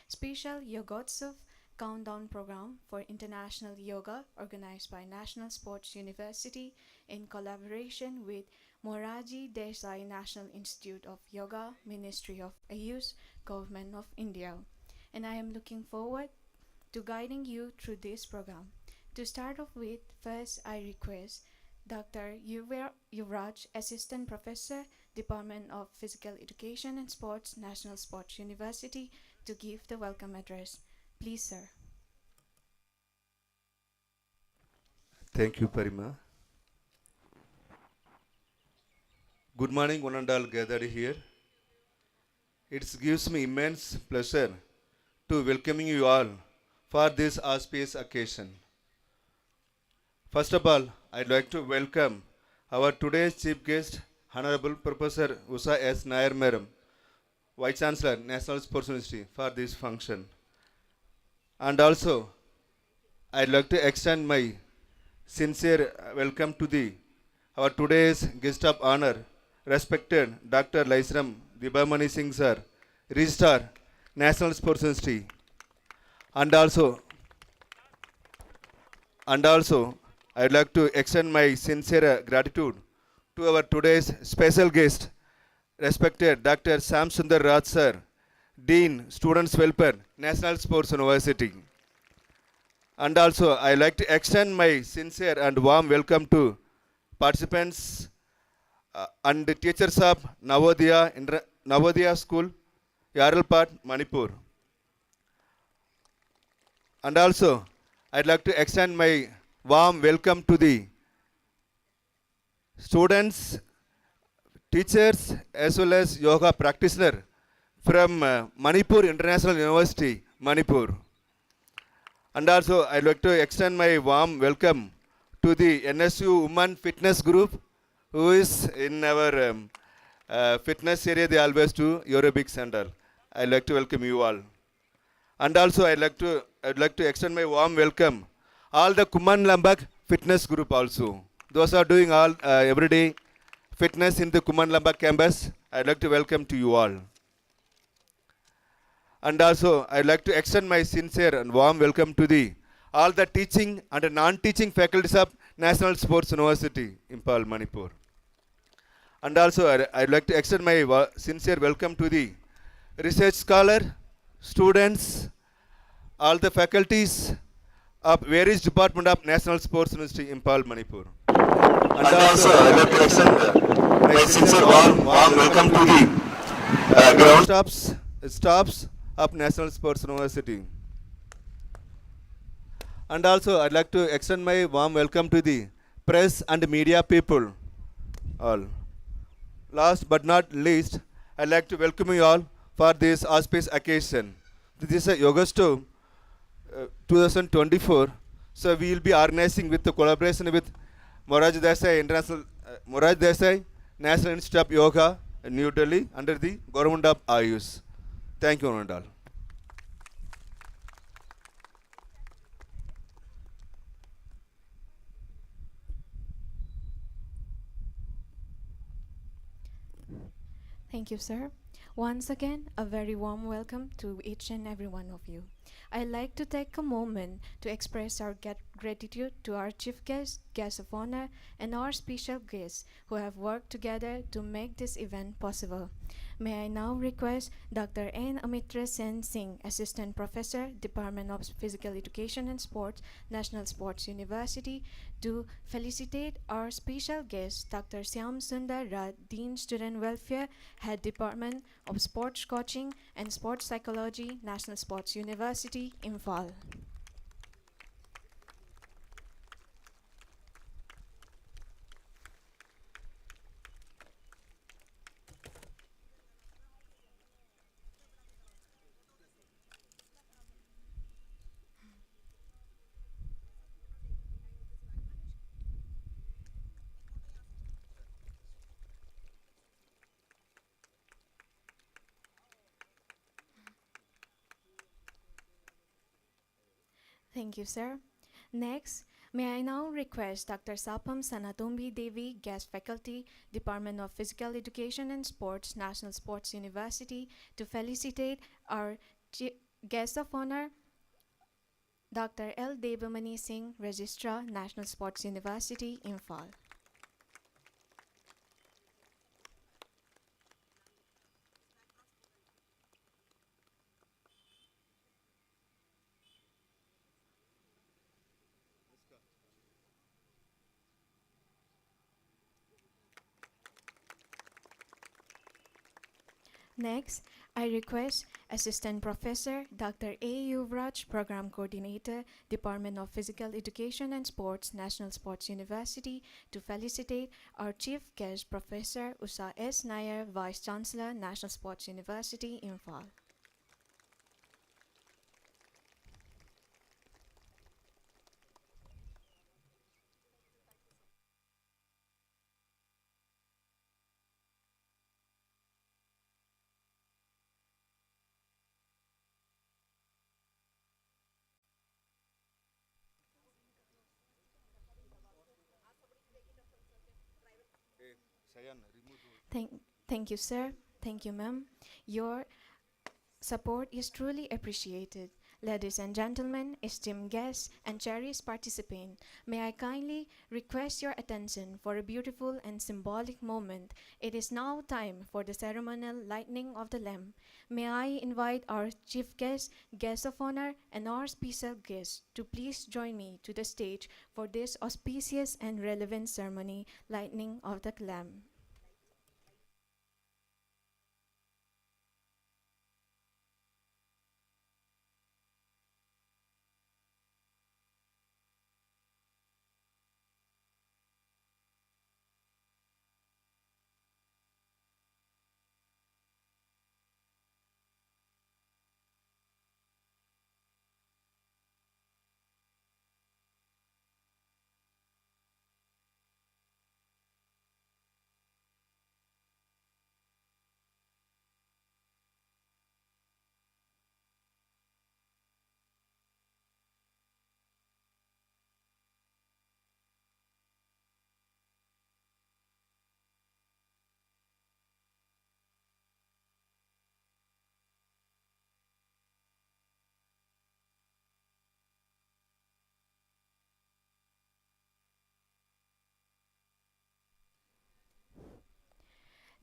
special Yogotsav countdown program for international yoga organized by National Sports University in collaboration with Moraji Desai National Institute of Yoga, Ministry of Ayush, Government of India. And I am looking forward to guiding you through this program. To start off with, first I request Dr. Yuvraj, Assistant Professor, Department of Physical Education and Sports, National Sports University, to give the welcome address. Please, sir. Thank you, Parima. Good morning, one and all gathered here. It gives me immense pleasure to welcoming you all for this auspicious occasion. First of all, I'd like to welcome our today's chief guest, Honorable Professor Usha S. Nair Meram, Vice Chancellor, National Sports University, for this function. And also, I'd like to extend my sincere welcome to our today's guest of honor, respected Dr. Laisram Dibamani Singh sir, Registrar, National Sports University, and also I'd like to extend my sincere gratitude to our today's special guest, respected Dr. Sam Sundar Raj sir, Dean, Students Welfare, National Sports University. And also, I like to extend my sincere and warm welcome to participants and the teachers of Navodaya School, Yaralpat, Manipur. And also, I'd like to extend my warm welcome to the students, teachers, as well as yoga practitioner from Manipur International University, Manipur. And also, I'd like to extend my warm welcome to the NSU Women Fitness Group, who is in our fitness area. They always do aerobics and all. I'd like to welcome you all. And also, I'd like to extend my warm welcome all the Kuman Lambak Fitness Group also. Those are doing all everyday fitness in the Kuman Lambak campus. I'd like to welcome to you all. And also, I'd like to extend my sincere and warm welcome to all the teaching and non-teaching faculties of National Sports University, Impal, Manipur. And also, I'd like to extend my sincere welcome to the research scholar, students, all the faculties of various department of National Sports University, Impal, Manipur. And also, I'd like to extend my sincere warm welcome to the ground staffs of National Sports University. And also, I'd like to extend my warm welcome to the press and media people all. Last but not least, I'd like to welcome you all for this auspicious occasion. This is a Yogasto 2024. So we will be organizing with the collaboration with Moraji Desai National Institute of Yoga in New Delhi under the Government of Ayush. Thank you, Nandal. Thank you, sir. Once again, a very warm welcome to each and every one of you. I'd like to take a moment to express our gratitude to our chief guest of honor, and our special guests who have worked together to make this event possible. May I now request Dr. N. Amitra Sen Singh, Assistant Professor, Department of Physical Education and Sports, National Sports University, to felicitate our special guest, Dr. Syam Sundar Raj, Dean, Student Welfare, Head Department of Sports Coaching and Sports Psychology, National Sports University, Imphal. Thank you, sir. Next, may I now request Dr. Sapam Sanatombi Devi, Guest Faculty, Department of Physical Education and Sports, National Sports University, to felicitate our Guest of honor, Dr. L. Devamani Singh, Registrar, National Sports University, Imphal. Next, I request Assistant Professor Dr. A. Yuvraj, Program Coordinator, Department of Physical Education and Sports, National Sports University, to felicitate our Chief Guest Professor Usha S. Nair, Vice Chancellor, National Sports University, Imphal. Thank, thank you, sir. Thank you, ma'am. Your support is truly appreciated. Ladies and gentlemen, esteemed guests, and cherished participants, may I kindly request your attention for a beautiful and symbolic moment. It is now time for the ceremonial lighting of the lamp. May I invite our chief guest, guest of honor, and our special guest to please join me to the stage for this auspicious and relevant ceremony, lighting of the lamp.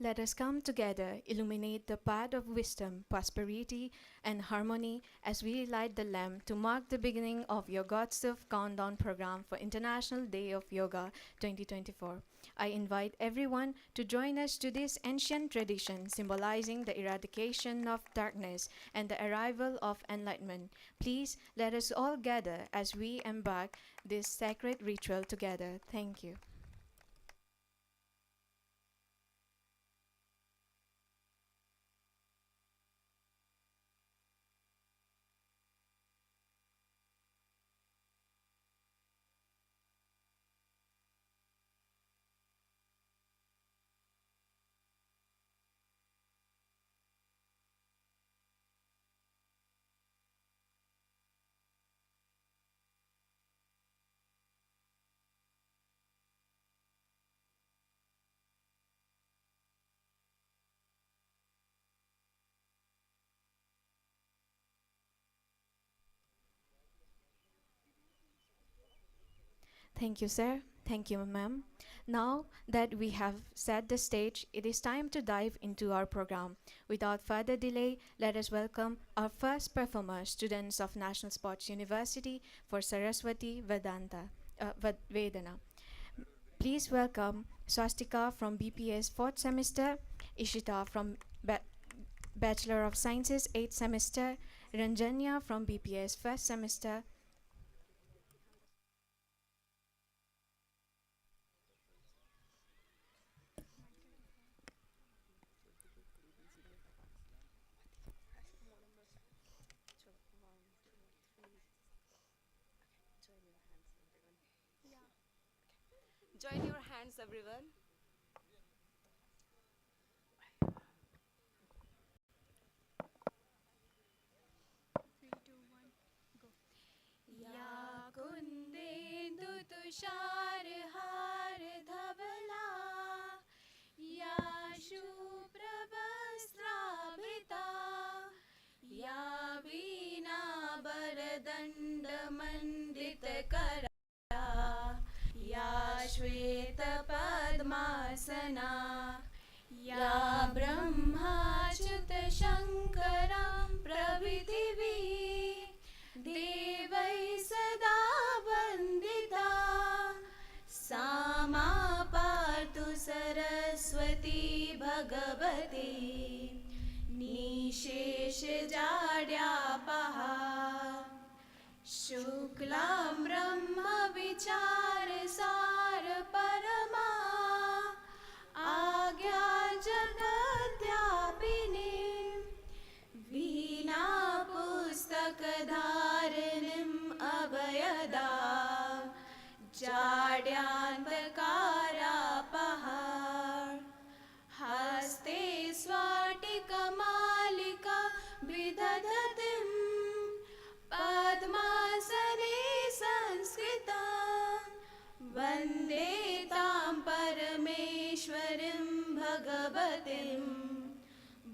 Let us come together, illuminate the path of wisdom, prosperity, and harmony as we light the lamp to mark the beginning of your Godself Countdown program for International Day of Yoga 2024. I invite everyone to join us to this ancient tradition symbolizing the eradication of darkness and the arrival of enlightenment. Please let us all gather as we embark this sacred ritual together. Thank you. Thank you, sir. Thank you, ma'am. Now that we have set the stage, it is time to dive into our program. Without further delay, let us welcome our first performer, students of National Sports University for Saraswati Vedana. Please welcome Swastika from BPS 4th semester, Ishita from Bachelor of Sciences 8th semester, Ranjanya from BPS 1st semester. Join your hands, everyone. या कुन्देन्दु तुषार हार धवला या शुभ्रवस्त्राभिता या वीणा पद्मासना या ब्रह्माच्युतशङ्करं प्रभृतिभिः देवैः सदा वन्दिता सा मा पातु सरस्वती भगवती निशेषजाड्यापहा शुक्लां ब्रह्मविचारसार परमा आज्ञा जगद्व्यापिनीं वीणा पुस्तकधारिणीम् अभयदा जाड्यान्धकारापहा हस्ते स्वाटिकमालिका विदधतीं पद्मासने संस्कृता वन्दे तां परमेश्वरीं भगवतीं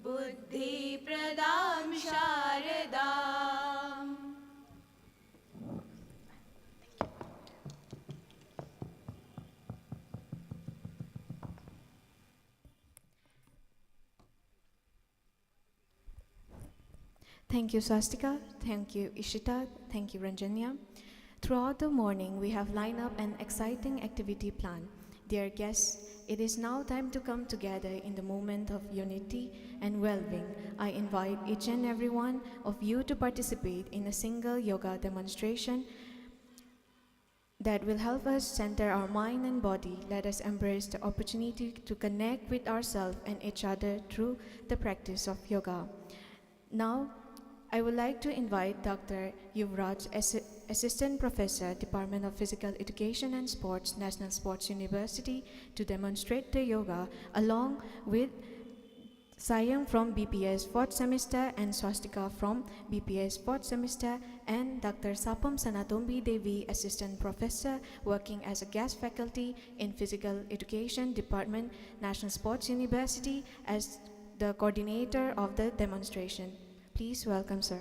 बुद्धिप्रदां शारदाम्. Thank you, Swastika. Thank you, Ishita. Thank you, Ranjanya. Throughout the morning, we have lined up an exciting activity plan. Dear guests, it is now time to come together in the moment of unity and well-being. I invite each and every one of you to participate in a single yoga demonstration that will help us center our mind and body. Let us embrace the opportunity to connect with ourselves and each other through the practice of yoga. Now, I would like to invite Dr. Yuvraj, Assistant Professor, Department of Physical Education and Sports, National Sports University, to demonstrate the yoga along with Sayam from BPS 4th semester and Swastika from BPS 4th semester, and Dr. Sapam Sanatombi Devi, Assistant Professor, working as a guest faculty in Physical Education Department, National Sports University, as the coordinator of the demonstration. Please welcome, sir.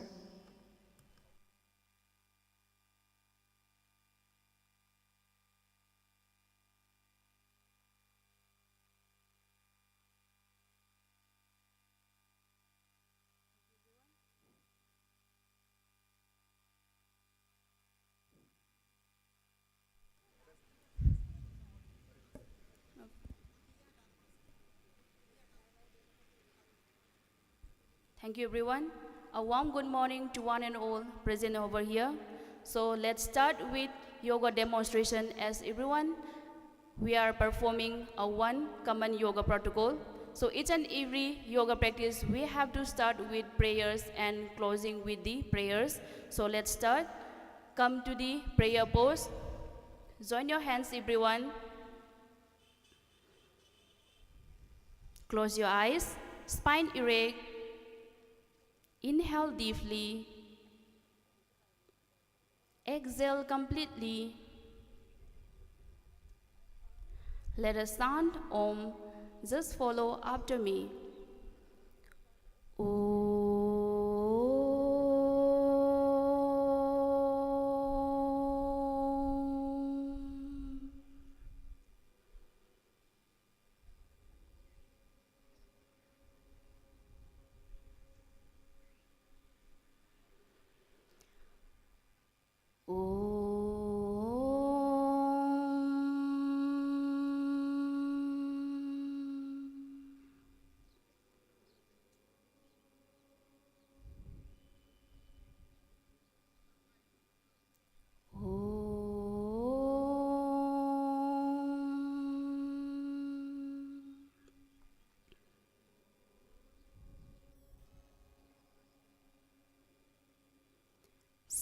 Thank you, everyone. A warm good morning to one and all present over here. So let's start with yoga demonstration. As everyone, we are performing a one common yoga protocol. So each and every yoga practice, we have to start with prayers and closing with the prayers. So let's start. Come to the prayer pose. Join your hands, everyone. Close your eyes, spine erect. Inhale deeply. Exhale completely. Let us chant Om. Just follow after me.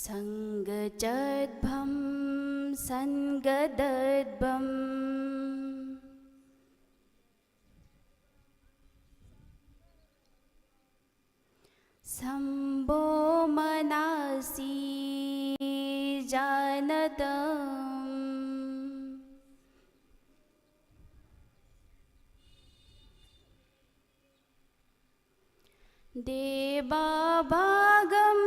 Sangajadbham Sangadadbham Sambho Manasi Janatam Deva Bhagam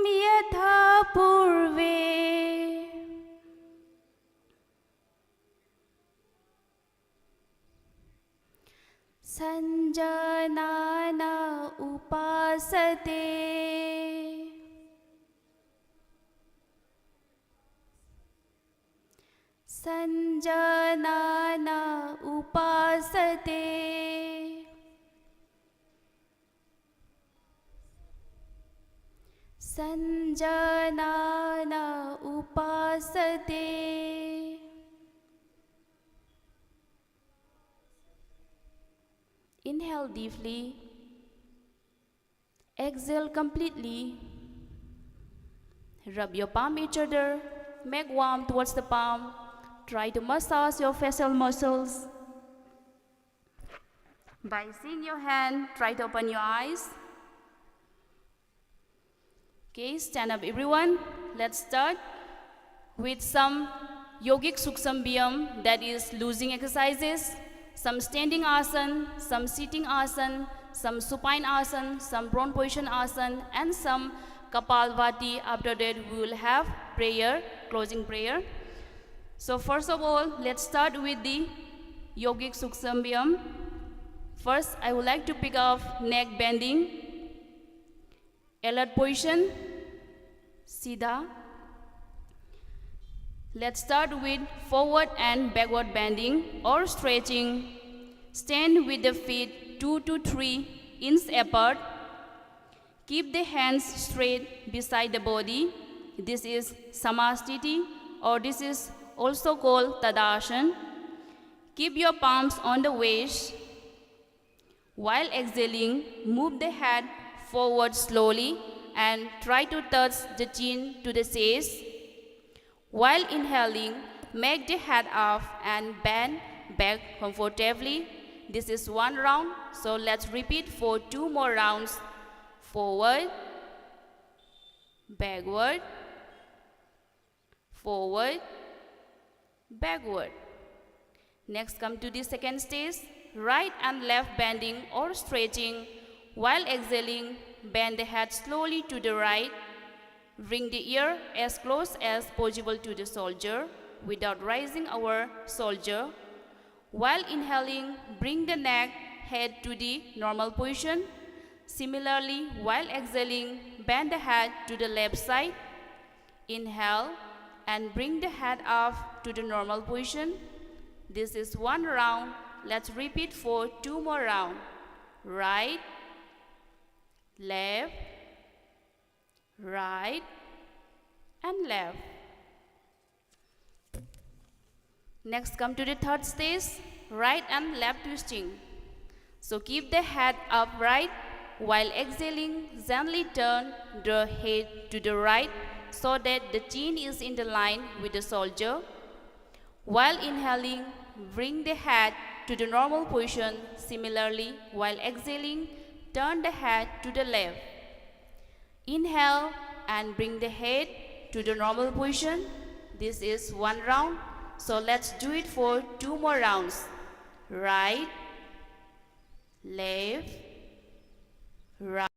Yatha Purve Sanjanana upasate. Sanjanana upasate. Sanjanana upasate. Inhale deeply. Exhale completely. Rub your palm each other. Make warm towards the palm. Try to massage your facial muscles. By seeing your hand, try to open your eyes. Okay, stand up everyone. Let's start with some yogic suksambhyam, that is losing exercises, some standing asan, some sitting asan, some supine asan, some prone position asan, and some kapalbhati. After that we will have prayer, closing prayer. So first of all, let's start with the yogic suksambhyam. First, I would like to pick up neck bending, alert position, Siddha. Let's start with forward and backward bending or stretching. Stand with the feet 2 to 3 inches apart. Keep the hands straight beside the body. This is Samasthiti, or this is also called Tadasana. Keep your palms on the waist. While exhaling, move the head forward slowly and try to touch the chin to the chest. While inhaling, make the head up and bend back comfortably. This is one round, so let's repeat for 2 more rounds. Forward, backward, forward, backward. Next, come to the second stage, right and left bending or stretching. While exhaling, bend the head slowly to the right. Bring the ear as close as possible to the shoulder without raising our shoulder. While inhaling, bring the neck, head to the normal position. Similarly, while exhaling, bend the head to the left side. Inhale and bring the head up to the normal position. This is one round. Let's repeat for 2 more rounds. Right, left, right, and left. Next, come to the third stage, right and left twisting. So keep the head upright. While exhaling, gently turn the head to the right so that the chin is in the line with the shoulder. While inhaling, bring the head to the normal position. Similarly, while exhaling, turn the head to the left. Inhale and bring the head to the normal position. This is one round, so let's do it for 2 more rounds. Right, left, right.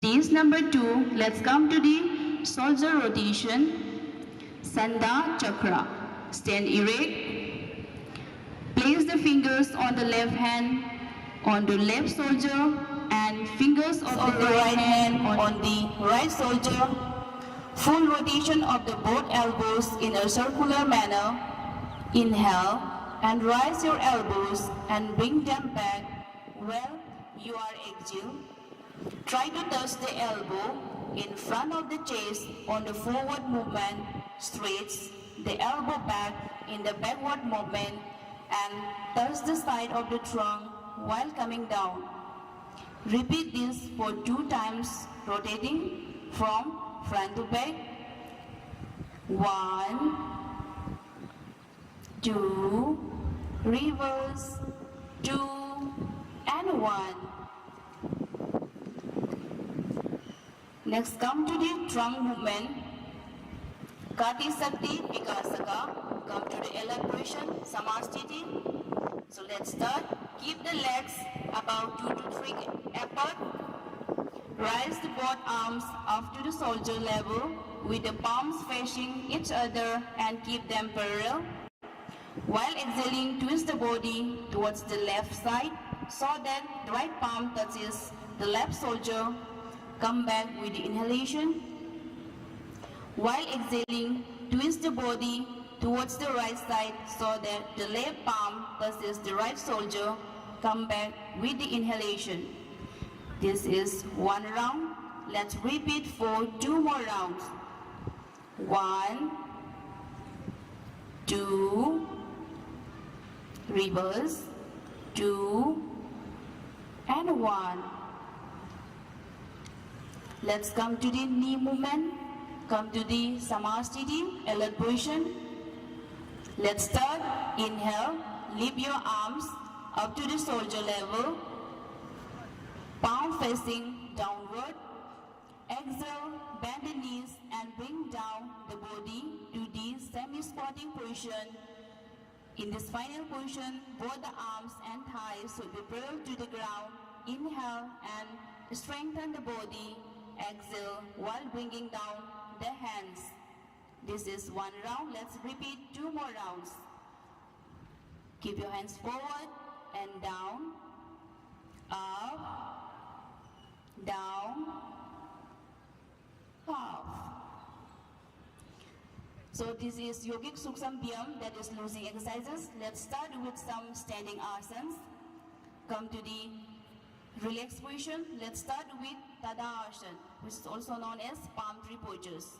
Stage number 2, let's come to the soldier rotation, Sanda Chakra. Stand erect. Place the fingers on the left hand on the left soldier and fingers of the right hand on the right soldier. Full rotation of the both elbows in a circular manner. Inhale and rise your elbows and bring them back while you are exhale. Try to touch the elbow in front of the chest on the forward movement. Stretch the elbow back in the backward movement and touch the side of the trunk while coming down. Repeat this for 2 times, rotating from front to back. 1, 2, reverse, 2, and 1. Next, come to the trunk movement. Kati Sakti Vikasaka. Come to the elaboration, Samastiti. So let's start. Keep the legs about 2 to 3 apart. Rise the both arms up to the shoulder level with the palms facing each other and keep them parallel. While exhaling, twist the body towards the left side so that the right palm touches the left shoulder. Come back with the inhalation. While exhaling, twist the body towards the right side so that the left palm touches the right shoulder. Come back with the inhalation. This is 1 round. Let's repeat for 2 more rounds. 1, 2, reverse, 2, and 1. Let's come to the knee movement. Come to the Samastiti, alert position. Let's start. Inhale, lift your arms up to the shoulder level. Palm facing downward. Exhale, bend the knees and bring down the body to the semi-squatting position. In this final position, both the arms and thighs will be parallel to the ground. Inhale and strengthen the body. Exhale while bringing down the hands. This is 1 round. Let's repeat 2 more rounds. Keep your hands forward and down, up, down, half. So this is Yogic Suksham Vyayam, that is losing exercises. Let's start with some standing asanas. Come to the relaxed position. Let's start with Tadasana, which is also known as palm tree poses.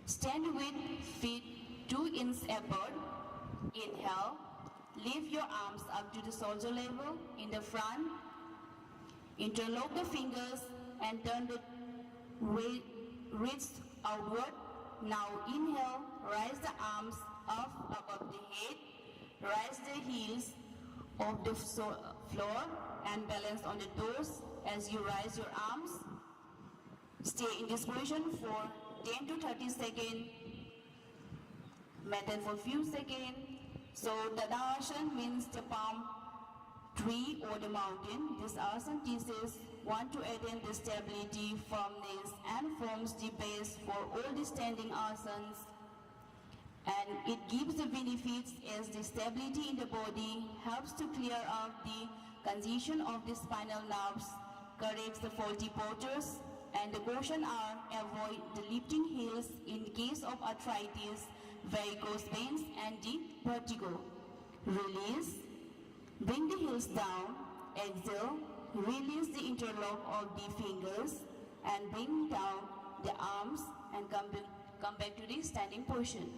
Stand with feet 2 inches apart. Inhale, lift your arms up to the shoulder level in the front. Interlock the fingers and turn the wrists outward. Now inhale, rise the arms up above the head. Rise the heels of the floor and balance on the toes as you rise your arms. Stay in this position for 10 to 30 seconds. Maintain for few seconds. So Tadasana means the palm tree or the mountain. This asana teaches one to attain the stability, firmness, and forms the base for all the standing asanas. And it gives the benefits as the stability in the body helps to clear out the congestion of the spinal nerves, corrects the faulty postures, and the caution are avoid the lifting heels in case of arthritis, varicose veins, and the vertigo. Release, bring the heels down, exhale, release the interlock of the fingers, and bring down the arms and come back to the standing position.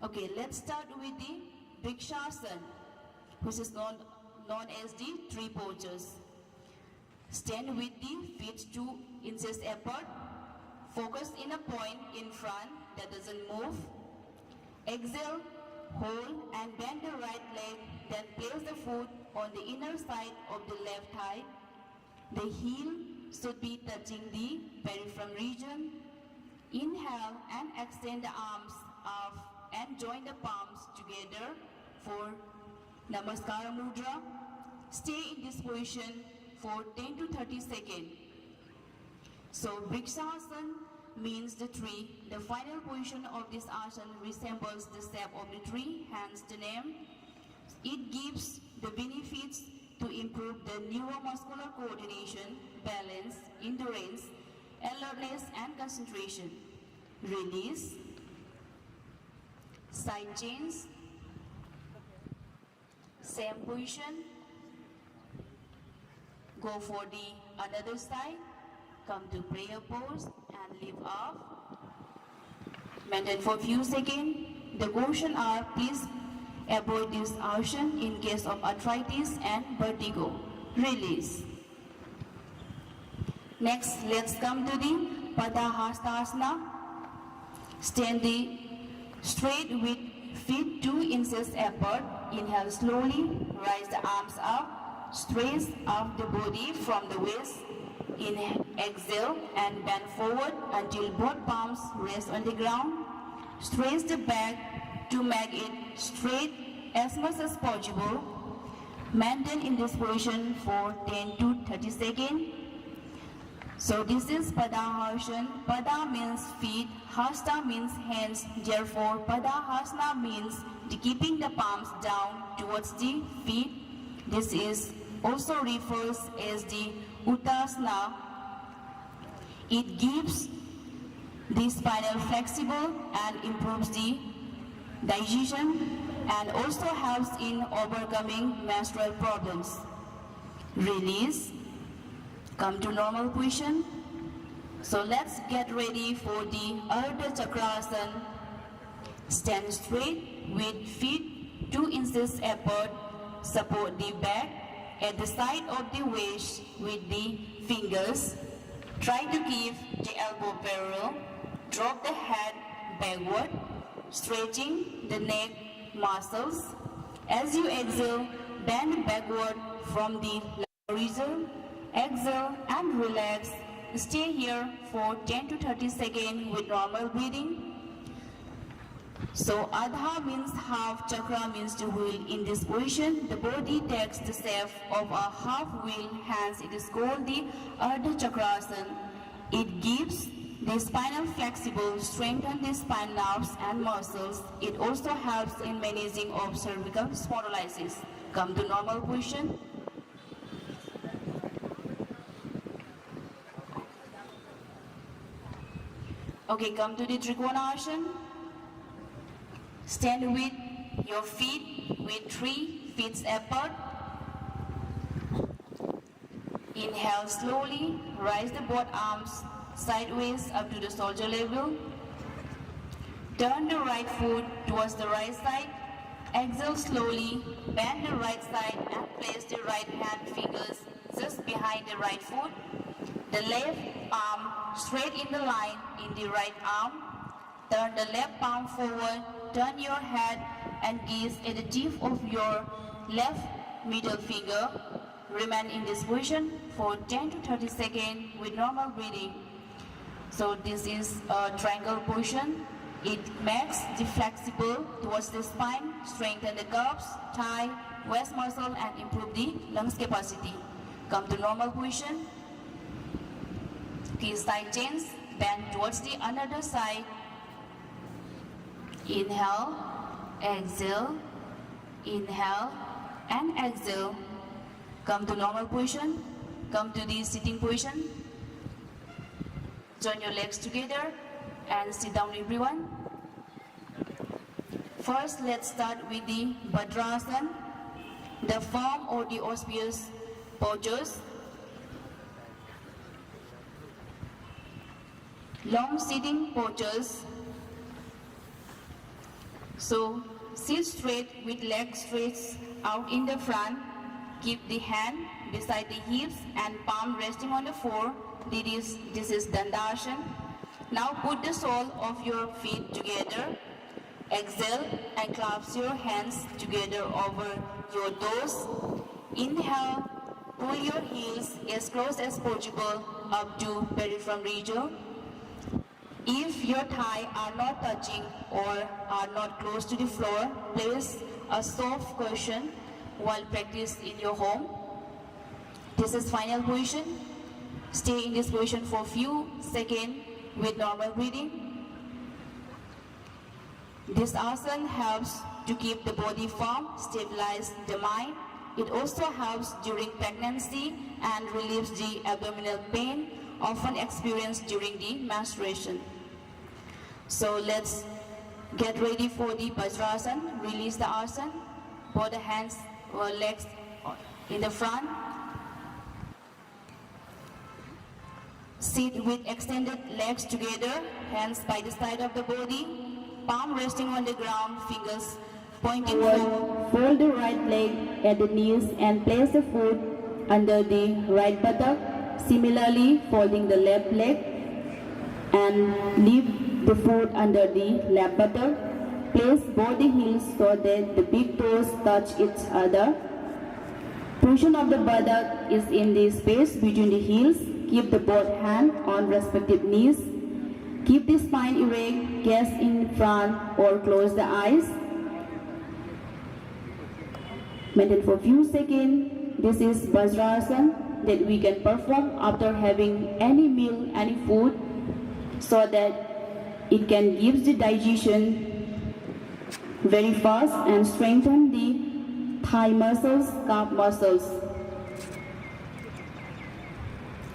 Okay, let's start with the Vrikshasana, which is known as the tree poses. Stand with the feet 2 inches apart. Focus in a point in front that doesn't move. Exhale, hold and bend the right leg, then place the foot on the inner side of the left thigh. The heel should be touching the peripheral region. Inhale and extend the arms up and join the palms together for Namaskara Mudra. Stay in this position for 10 to 30 seconds. So Vrikshasana means the tree. The final position of this asana resembles the shape of the tree, hence the name. It gives the benefits to improve the neuromuscular coordination, balance, endurance, alertness and concentration. Release. Side change. Same position. Go for the another side. Come to prayer pose and lift up. Maintain for few seconds. The caution are please avoid this asana in case of arthritis and vertigo. Release. Next, let's come to the Padahastasana. Stand straight with feet 2 inches apart. Inhale slowly. Rise the arms up. Stretch up the body from the waist. Inhale, exhale and bend forward until both palms rest on the ground. Stretch the back to make it straight as much as possible. Maintain in this position for 10 to 30 seconds. So this is Padahasana. Pada means feet, Hasta means hands. Therefore, Padahasana means keeping the palms down towards the feet. This is also refers as the Uttasana. It gives the spinal flexible and improves the digestion and also helps in overcoming menstrual problems. Release. Come to normal position. So let's get ready for the Ardha Chakrasana. Stand straight with feet 2 inches apart. Support the back at the side of the waist with the fingers. Try to keep the elbow parallel. Drop the head backward, stretching the neck muscles. As you exhale, bend backward from the horizon. Exhale and relax. Stay here for 10 to 30 seconds with normal breathing. So Adha means half, Chakra means the wheel. In this position, the body takes the shape of a half wheel, hence it is called the Ardha Chakrasana. It gives the spinal flexible, strengthen the spine nerves and muscles. It also helps in managing of cervical spondylosis. Come to normal position. Okay, come to the Trikonasana. Stand with your feet with 3 feet apart. Inhale slowly, rise the both arms sideways up to the shoulder level. Turn the right foot towards the right side. Exhale slowly, bend the right side and place the right hand fingers just behind the right foot. The left arm straight in the line in the right arm. Turn the left palm forward, turn your head and gaze at the tip of your left middle finger. Remain in this position for 10 to 30 seconds with normal breathing. So this is a triangle position. It makes the flexible towards the spine, strengthen the calves, thigh, waist muscle and improve the lungs capacity. Come to normal position. Please side change, bend towards the another side. Inhale, exhale, inhale and exhale. Come to normal position. Come to the sitting position. Join your legs together and sit down everyone. First, let's start with the Bhadrasana, the form or the auspicious postures. Long sitting postures. So, sit straight with legs stretched out in the front. Keep the hand beside the hips and palm resting on the floor. This is Dandasana. Now put the sole of your feet together. Exhale and clasp your hands together over your toes. Inhale, pull your heels as close as possible up to peripheral region. If your thighs are not touching or are not close to the floor, place a soft cushion while practice in your home. This is final position. Stay in this position for few seconds with normal breathing. This asana helps to keep the body firm, stabilize the mind. It also helps during pregnancy and relieves the abdominal pain often experienced during the menstruation. So let's get ready for the Vajrasana. Release the asana. Both the hands or legs in the front. Sit with extended legs together, hands by the side of the body, palm resting on the ground, fingers pointing forward. Fold the right leg at the knees and place the foot under the right buttock. Similarly, folding the left leg and leave the foot under the left buttock. Place both the heels so that the big toes touch each other. Position of the buttock is in the space between the heels. Keep the both hands on respective knees. Keep the spine erect, gaze in front or close the eyes. Maintain for a few seconds. This is Vajrasana that we can perform after having any meal, any food, so that it can give the digestion very fast and strengthen the thigh muscles, calf muscles.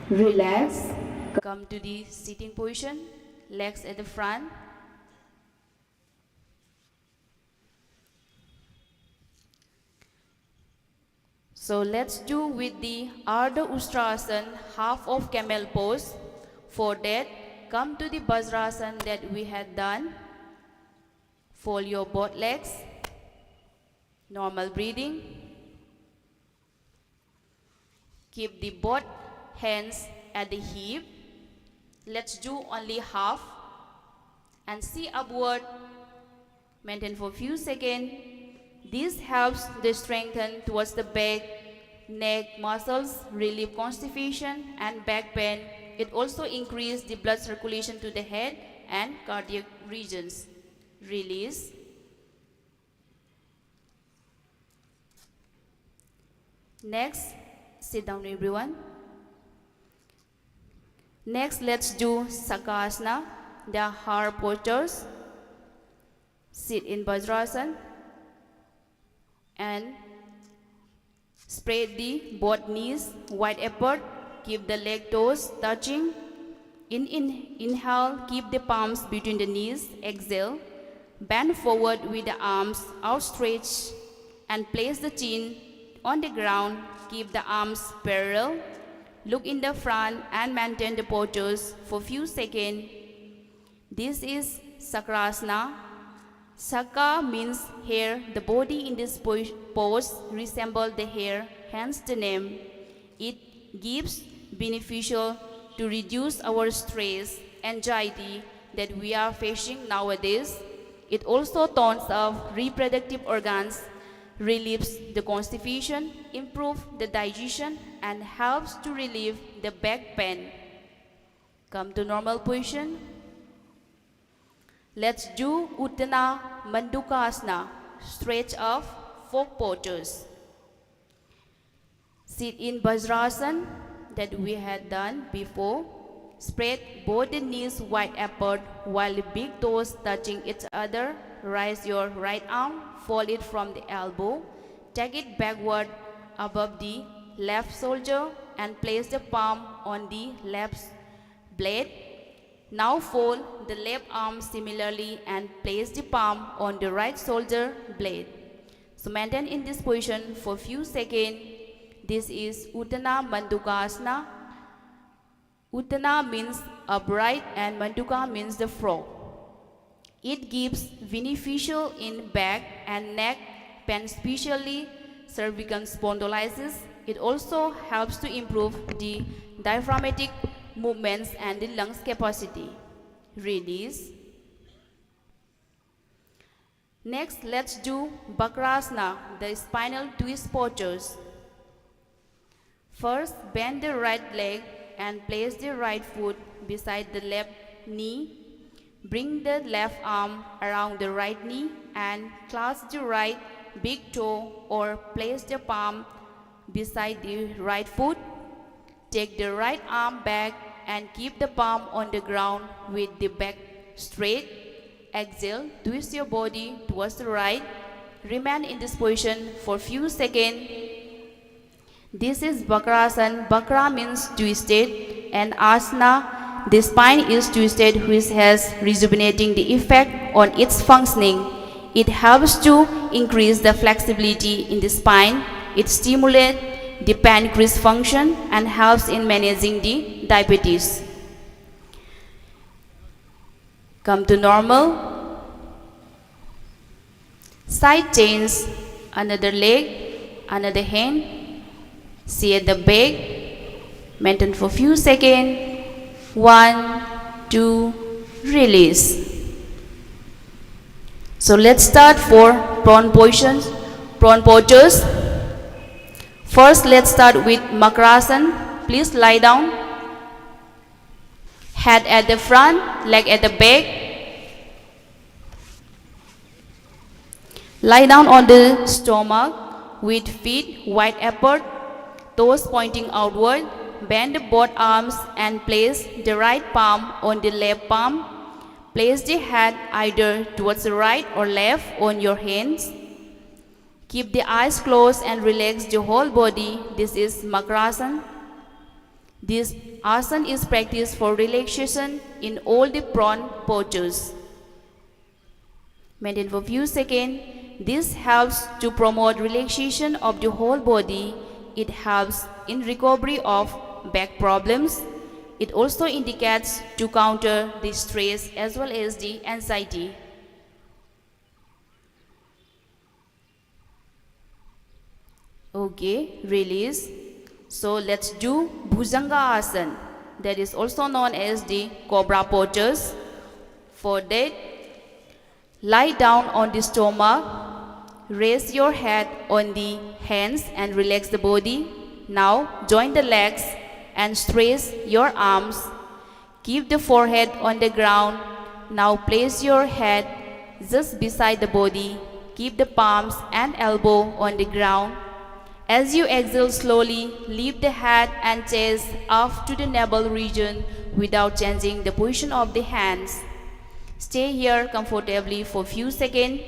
Relax. Come to the sitting position, legs at the front. So let's do with the Ardha Ustrasana, half of camel pose. For that, come to the Vajrasana that we had done. Fold your both legs. Normal breathing. Keep the both hands at the hip. Let's do only half. And see upward. Maintain for a few seconds. This helps to strengthen towards the back, neck muscles, relieve constipation and back pain. It also increases the blood circulation to the head and cardiac regions. Release. Next, sit down everyone. Next, let's do Sakasana, the heart postures. Sit in Vajrasana and spread the both knees wide apart. Keep the leg toes touching. Inhale, keep the palms between the knees. Exhale, bend forward with the arms outstretched and place the chin on the ground. Keep the arms parallel. Look in the front and maintain the postures for few seconds. This is Sakrasana. Saka means hair. The body in this pose resembles the hair, hence the name. It gives beneficial to reduce our stress, anxiety that we are facing nowadays. It also tones up reproductive organs, relieves the constipation, improves the digestion, and helps to relieve the back pain. Come to normal position. Let's do Uttana Mandukasana, stretch of fork postures. Sit in Vajrasana that we had done before. Spread both the knees wide apart while the big toes touching each other. Raise your right arm, fold it from the elbow. Take it backward above the left shoulder and place the palm on the left blade. Now fold the left arm similarly and place the palm on the right shoulder blade. So maintain in this position for a few seconds. This is Uttana Mandukasana. Uttana means upright and Manduka means the frog. It gives beneficial in back and neck pain, especially cervical spondylosis. It also helps to improve the diaphragmatic movements and the lungs capacity. Release. Next, let's do Bakrasana, the spinal twist postures. First, bend the right leg and place the right foot beside the left knee. Bring the left arm around the right knee and clasp the right big toe or place the palm beside the right foot. Take the right arm back and keep the palm on the ground with the back straight. Exhale, twist your body towards the right. Remain in this position for few seconds. This is Bakrasana. Bakra means twisted, and asana, the spine is twisted, which has rejuvenating the effect on its functioning. It helps to increase the flexibility in the spine. It stimulates the pancreas function and helps in managing the diabetes. Come to normal. Side change, another leg, another hand. See at the back. Maintain for few seconds. 1, 2, release. So let's start for prone positions, prone postures. First, let's start with Makrasana. Please lie down. Head at the front, leg at the back. Lie down on the stomach with feet wide apart, toes pointing outward. Bend both arms and place the right palm on the left palm. Place the head either towards the right or left on your hands. Keep the eyes closed and relax the whole body. This is Makrasana. This asana is practiced for relaxation in all the prone postures. Maintain for few seconds. This helps to promote relaxation of the whole body. It helps in recovery of back problems. It also indicates to counter the stress as well as the anxiety. Okay, release. So let's do Bhujanga Asana, that is also known as the Cobra postures. For that, lie down on the stomach, raise your head on the hands and relax the body. Now join the legs and stretch your arms. Keep the forehead on the ground. Now place your head just beside the body. Keep the palms and elbow on the ground. As you exhale slowly, lift the head and chest up to the navel region without changing the position of the hands. Stay here comfortably for few seconds.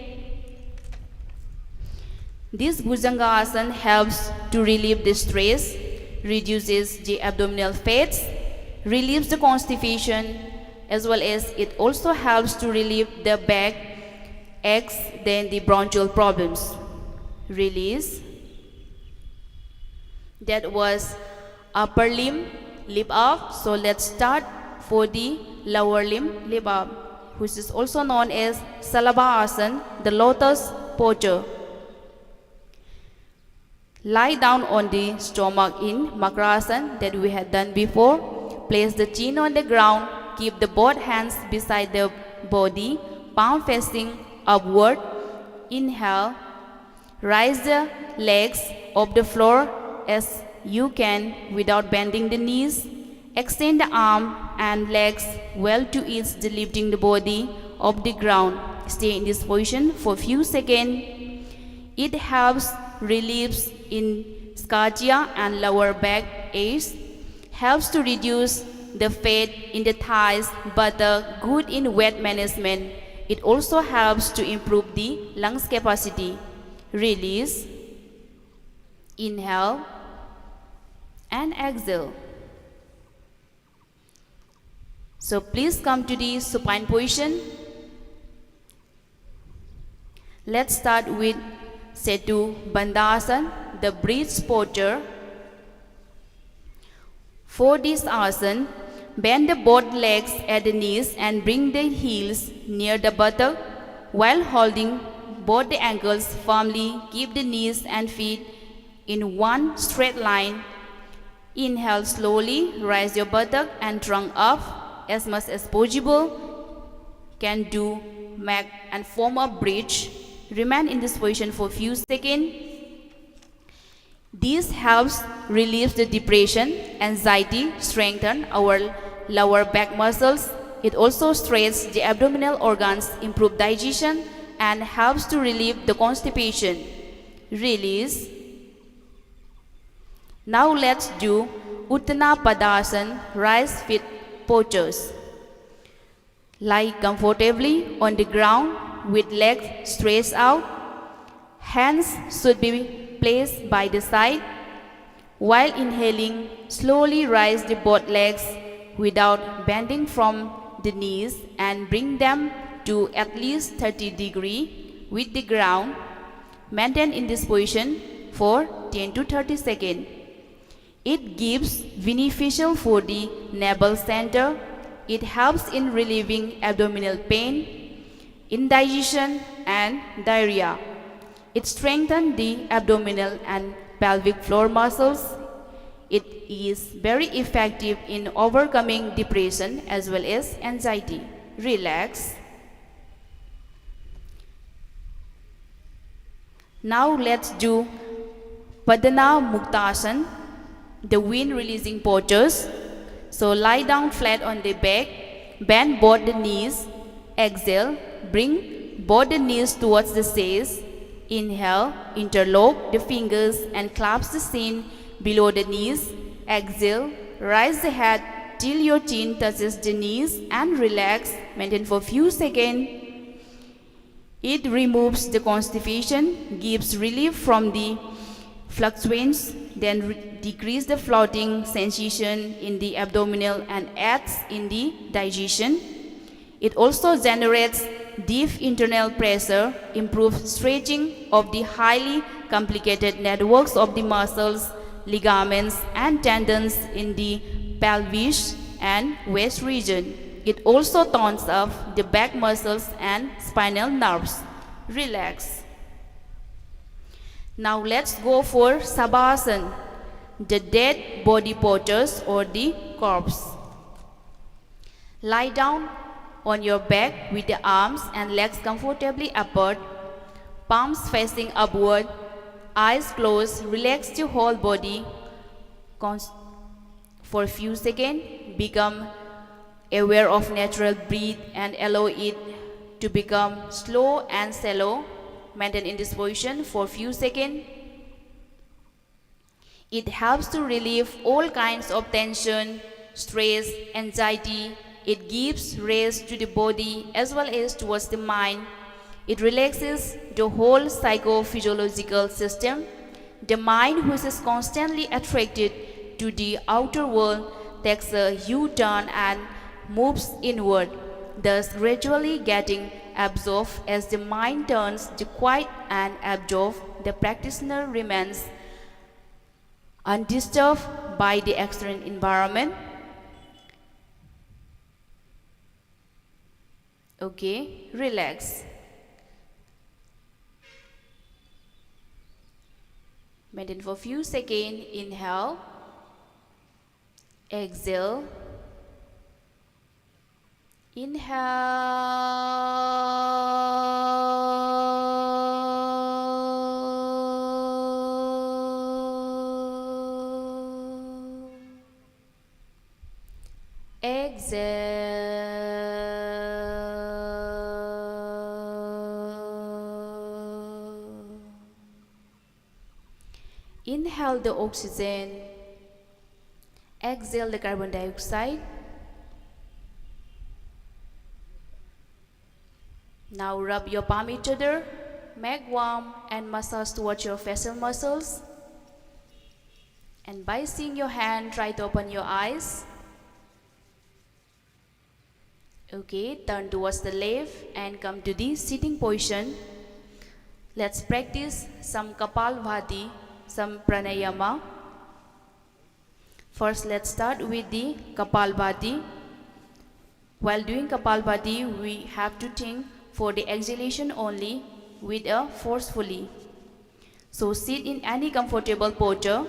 This Bhujanga Asana helps to relieve the stress, reduces the abdominal fats, relieves the constipation, as well as it also helps to relieve the back aches, then the bronchial problems. Release. That was upper limb lift up. So let's start for the lower limb lift up, which is also known as Salabha Asana, the lotus posture. Lie down on the stomach in Makrasana that we had done before. Place the chin on the ground. Keep the both hands beside the body, palm facing upward. Inhale. Rise the legs off the floor as you can without bending the knees. Extend the arm and legs well to ease the lifting the body off the ground. Stay in this position for few seconds. It helps relieves in sciatica and lower back aches, helps to reduce the fat in the thighs, buttock, good in weight management. It also helps to improve the lungs capacity. Release. Inhale and exhale. So please come to the supine position. Let's start with Setu Bandhasana, the bridge posture. For this asana, bend the both legs at the knees and bring the heels near the buttock while holding both the ankles firmly. Keep the knees and feet in one straight line. Inhale slowly, rise your buttock and trunk up as much as possible. Can do and form a bridge. Remain in this position for few seconds. This helps relieve the depression, anxiety, strengthen our lower back muscles. It also stretches the abdominal organs, improve digestion, and helps to relieve the constipation. Release. Now let's do Uttana Padasana, rise with postures. Lie comfortably on the ground with legs stretched out. Hands should be placed by the side. While inhaling, slowly rise the both legs without bending from the knees and bring them to at least 30 degrees with the ground. Maintain in this position for 10 to 30 seconds. It gives beneficial for the navel center. It helps in relieving abdominal pain, indigestion and diarrhea. It strengthens the abdominal and pelvic floor muscles. It is very effective in overcoming depression as well as anxiety. Relax. Now let's do Padana Muktasana, the wind releasing postures. So lie down flat on the back, bend both the knees, exhale, bring both the knees towards the chest. Inhale, interlock the fingers and clasp the chin below the knees. Exhale, rise the head till your chin touches the knees and relax. Maintain for a few seconds. It removes the constipation, gives relief from the fluctuations, then decrease the floating sensation in the abdominal and aids in the digestion. It also generates deep internal pressure, improves stretching of the highly complicated networks of the muscles, ligaments and tendons in the pelvis and waist region. It also tones up the back muscles and spinal nerves. Relax. Now let's go for Savasana, the dead body postures or the corpse. Lie down on your back with the arms and legs comfortably apart, palms facing upward, eyes closed. Relax your whole body for a few seconds. Become aware of natural breath and allow it to become slow and shallow. Maintain in this position for a few seconds. It helps to relieve all kinds of tension, stress, anxiety. It gives rest to the body as well as towards the mind. It relaxes the whole psychophysiological system. The mind, which is constantly attracted to the outer world, takes a U-turn and moves inward, thus gradually getting absorbed. As the mind turns to quiet and absorbed, the practitioner remains undisturbed by the external environment. Okay, relax. Maintain for a few seconds. Inhale, exhale, inhale, exhale. Inhale the oxygen, exhale the carbon dioxide. Now rub your palm each other, make warm and massage towards your facial muscles. And by seeing your hand, try to open your eyes. Okay, turn towards the left and come to the sitting position. Let's practice some Kapalbhati, some pranayama. First, let's start with the Kapalbhati. While doing Kapalbhati, we have to think for the exhalation only with a forcefully. So sit in any comfortable posture.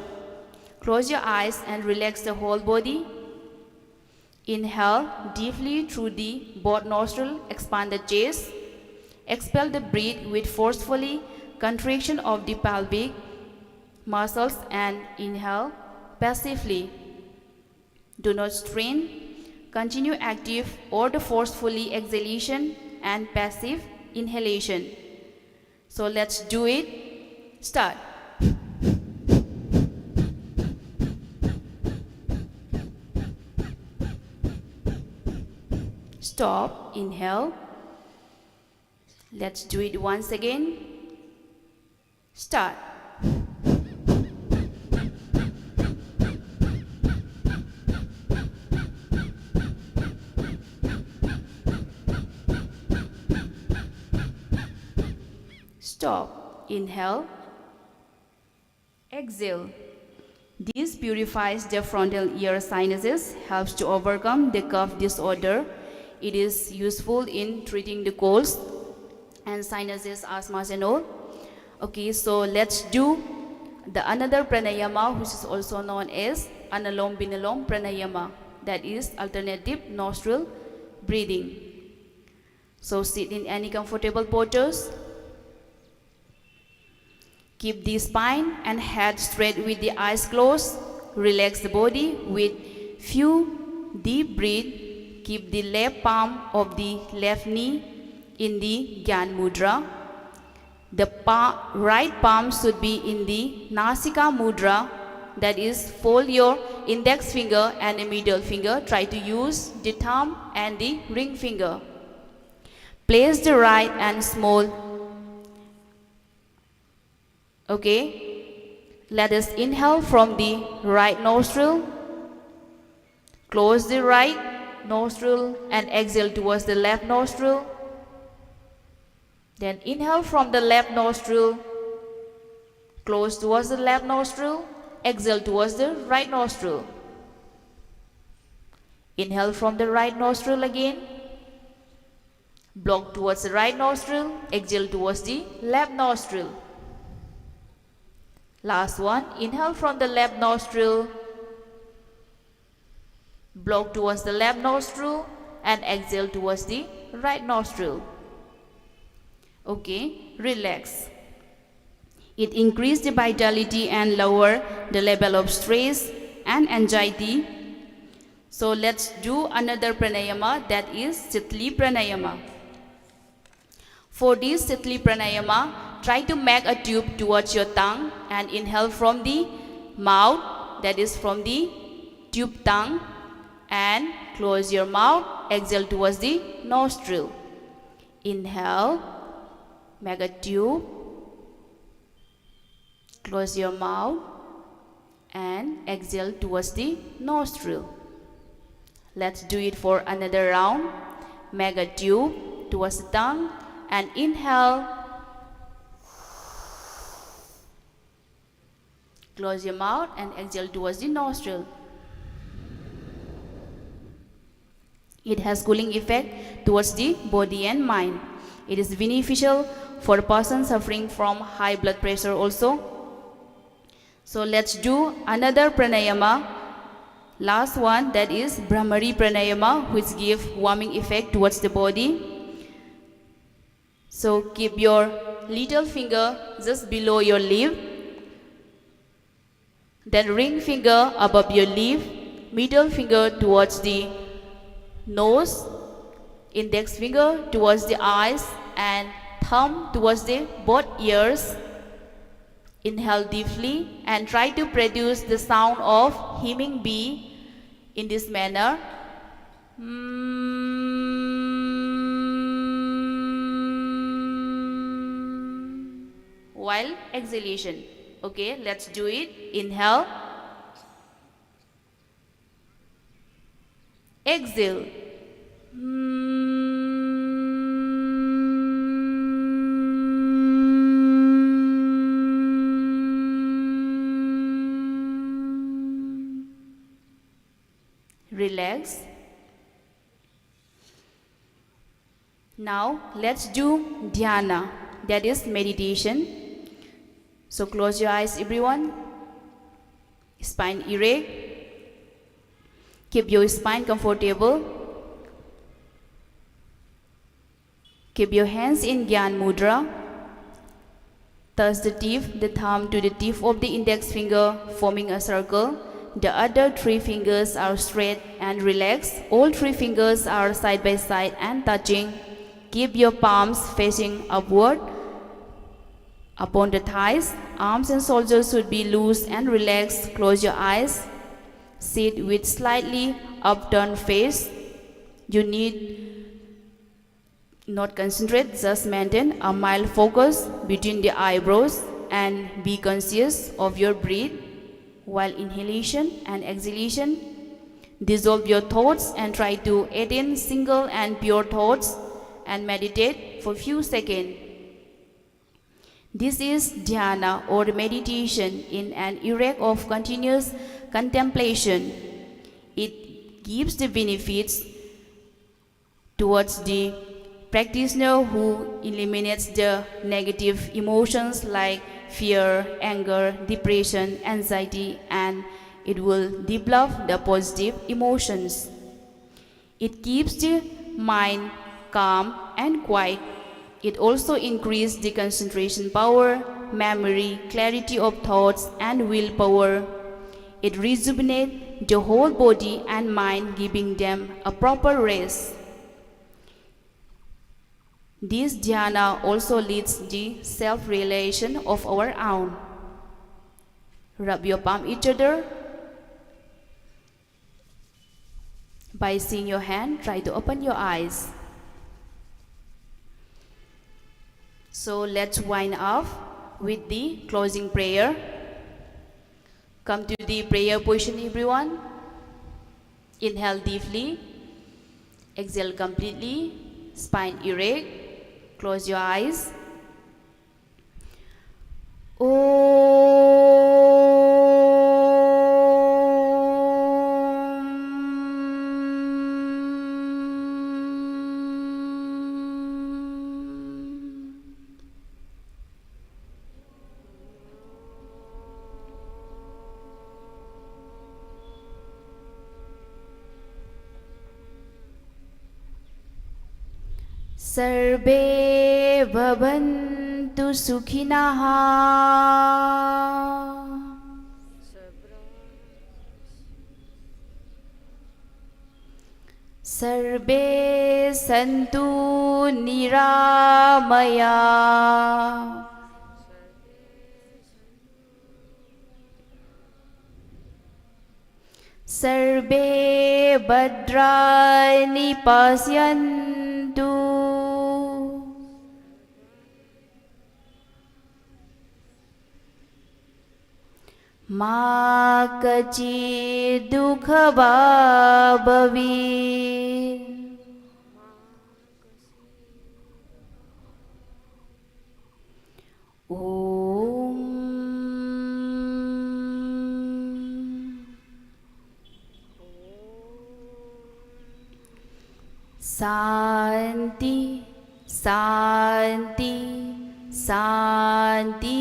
Close your eyes and relax the whole body. Inhale deeply through the both nostrils, expand the chest. Expel the breath with forcefully contraction of the pelvic muscles and inhale passively. Do not strain. Continue active or the forcefully exhalation and passive inhalation. So let's do it. Start. Stop. Inhale. Let's do it once again. Start. Stop. Inhale. Exhale. This purifies the frontal ear sinuses, helps to overcome the cough disorder. It is useful in treating the colds and sinuses, asthma and all. Okay, so let's do the another pranayama, which is also known as Analom Binalom Pranayama, that is alternative nostril breathing. So sit in any comfortable postures. Keep the spine and head straight with the eyes closed. Relax the body with few deep breaths. Keep the left palm of the left knee in the Gyan Mudra. The right palm should be in the Nasika Mudra, that is, fold your index finger and the middle finger. Try to use the thumb and the ring finger. Place the right and small. Okay, let us inhale from the right nostril. Close the right nostril and exhale towards the left nostril. Then inhale from the left nostril, close towards the left nostril, exhale towards the right nostril. Inhale from the right nostril again, block towards the right nostril, exhale towards the left nostril. Last one, inhale from the left nostril, block towards the left nostril and exhale towards the right nostril. Okay, relax. It increases the vitality and lower the level of stress and anxiety. So let's do another pranayama, that is Sitli Pranayama. For this Sitli Pranayama, try to make a tube towards your tongue and inhale from the mouth, that is from the tube tongue, and close your mouth, exhale towards the nostril. Inhale, make a tube, close your mouth and exhale towards the nostril. Let's do it for another round. Make a tube towards the tongue and inhale. Close your mouth and exhale towards the nostril. It has cooling effect towards the body and mind. It is beneficial for a person suffering from high blood pressure also. So let's do another pranayama. Last one, that is Brahmari Pranayama, which gives warming effect towards the body. So keep your little finger just below your lip, then ring finger above your lip, middle finger towards the nose, index finger towards the eyes and thumb towards the both ears. Inhale deeply and try to produce the sound of humming bee in this manner. While exhalation. Okay, let's do it. Inhale. Exhale. Relax. Now let's do dhyana, that is meditation. So close your eyes, everyone. Spine erect. Keep your spine comfortable. Keep your hands in Gyan Mudra. Touch the thumb to the tip of the index finger, forming a circle. The other three fingers are straight and relaxed. All three fingers are side by side and touching. Keep your palms facing upward. Upon the thighs, arms and shoulders should be loose and relaxed. Close your eyes. Sit with slightly upturned face. You need Not concentrate, just maintain a mild focus between the eyebrows and be conscious of your breath while inhalation and exhalation. Dissolve your thoughts and try to attain single and pure thoughts and meditate for few seconds. This is dhyana or meditation in an era of continuous contemplation. It gives the benefits towards the practitioner who eliminates the negative emotions like fear, anger, depression, anxiety, and it will develop the positive emotions. It keeps the mind calm and quiet. It also increases the concentration power, memory, clarity of thoughts, and willpower. It rejuvenates the whole body and mind, giving them a proper rest. This dhyana also leads the self-realization of our own. Rub your palm each other. By seeing your hand, try to open your eyes. So let's wind up with the closing prayer. Come to the prayer position, everyone. Inhale deeply. Exhale completely. Spine erect. Close your eyes. Sarve bhavantu sukhinah. Sarve santu niramaya. Sarve bhadrani pasyantu. Ma kachid dukha bhavit. Santi, Santi, Santi.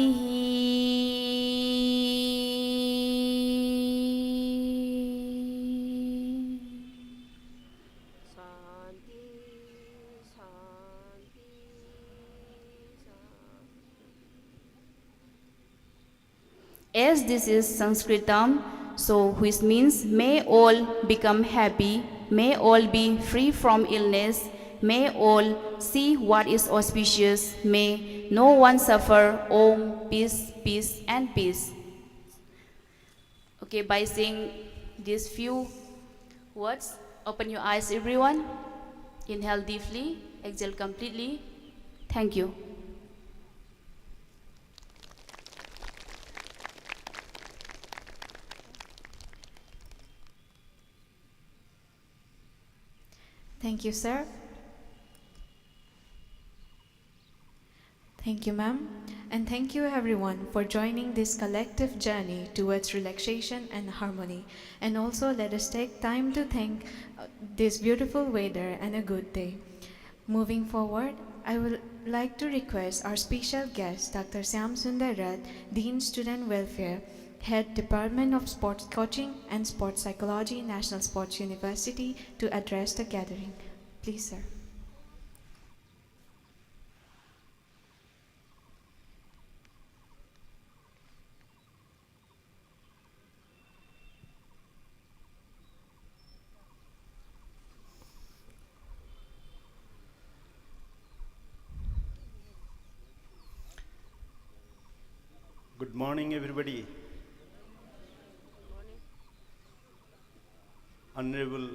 As this is Sanskritam, so which means may all become happy, may all be free from illness, may all see what is auspicious, may no one suffer. Om, peace, peace, and peace. Okay, by saying these few words, open your eyes, everyone. Inhale deeply, exhale completely. Thank you. Thank you, sir. Thank you, ma'am. And thank you, everyone, for joining this collective journey towards relaxation and harmony. And also, let us take time to thank this beautiful weather and a good day. Moving forward, I would like to request our special guest, Dr. Syam Sundar Rath, Dean Student Welfare, Head Department of Sports Coaching and Sports Psychology, National Sports University, to address the gathering. Please, sir. Good morning, everybody. Honorable